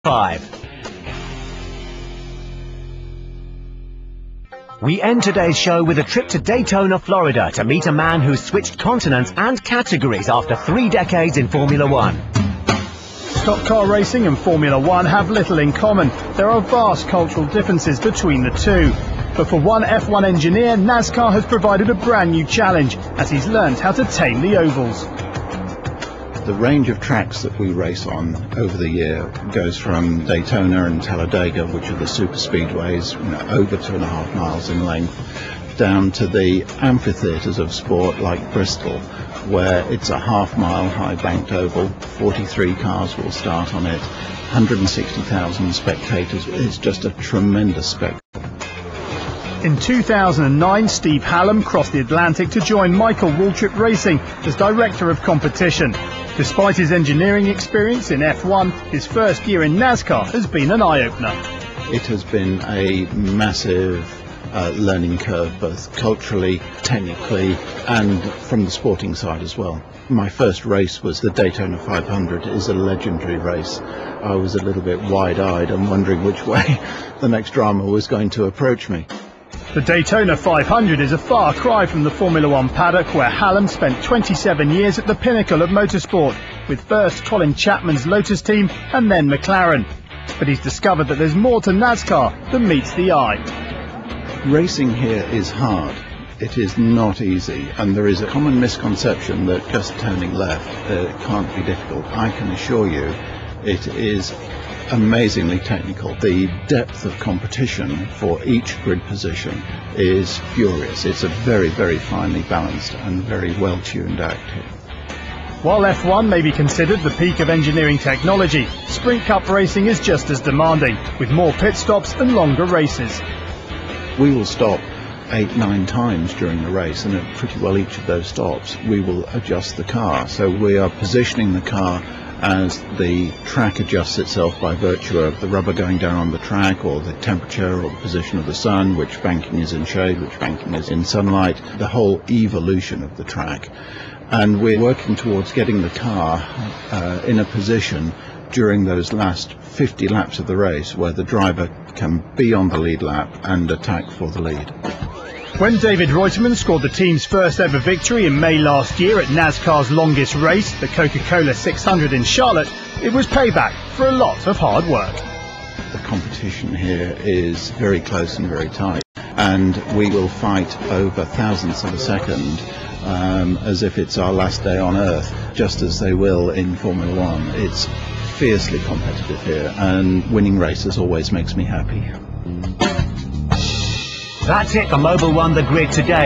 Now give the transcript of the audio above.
5. We end today's show with a trip to Daytona, Florida to meet a man who's switched continents and categories after 3 decades in Formula One. Stock car racing and Formula One have little in common. There are vast cultural differences between the two. But for one F1 engineer, NASCAR has provided a brand new challenge as he's learned how to tame the ovals. The range of tracks that we race on over the year goes from Daytona and Talladega, which are the super speedways, over 2.5 miles in length, down to the amphitheatres of sport like Bristol, where it's a half-mile high-banked oval. 43 cars will start on it, 160,000 spectators. It's just a tremendous spectacle. In 2009, Steve Hallam crossed the Atlantic to join Michael Waltrip Racing as Director of Competition. Despite his engineering experience in F1, his first year in NASCAR has been an eye-opener. It has been a massive learning curve, both culturally, technically, and from the sporting side as well. My first race was the Daytona 500. It is a legendary race. I was a little bit wide-eyed and wondering which way the next drama was going to approach me. The Daytona 500 is a far cry from the Formula One paddock where Hallam spent 27 years at the pinnacle of motorsport, with first Colin Chapman's Lotus team and then McLaren. But he's discovered that there's more to NASCAR than meets the eye. Racing here is hard. It is not easy, and there is a common misconception that just turning left can't be difficult. I can assure you it is amazingly technical. The depth of competition for each grid position is furious. It's a very, very finely balanced and very well-tuned act here. While F1 may be considered the peak of engineering technology, Sprint Cup racing is just as demanding, with more pit stops and longer races. We will stop 8-9 times during the race, and at pretty well each of those stops we will adjust the car. So we are positioning the car as the track adjusts itself by virtue of the rubber going down on the track, or the temperature, or the position of the sun, which banking is in shade, which banking is in sunlight, the whole evolution of the track. And we're working towards getting the car in a position during those last 50 laps of the race where the driver can be on the lead lap and attack for the lead. When David Reutemann scored the team's first ever victory in May last year at NASCAR's longest race, the Coca-Cola 600 in Charlotte, it was payback for a lot of hard work. The competition here is very close and very tight, and we will fight over thousandths of a second as if it's our last day on earth, just as they will in Formula One. It's fiercely competitive here, and winning races always makes me happy. That's it for Mobil One The Grid today.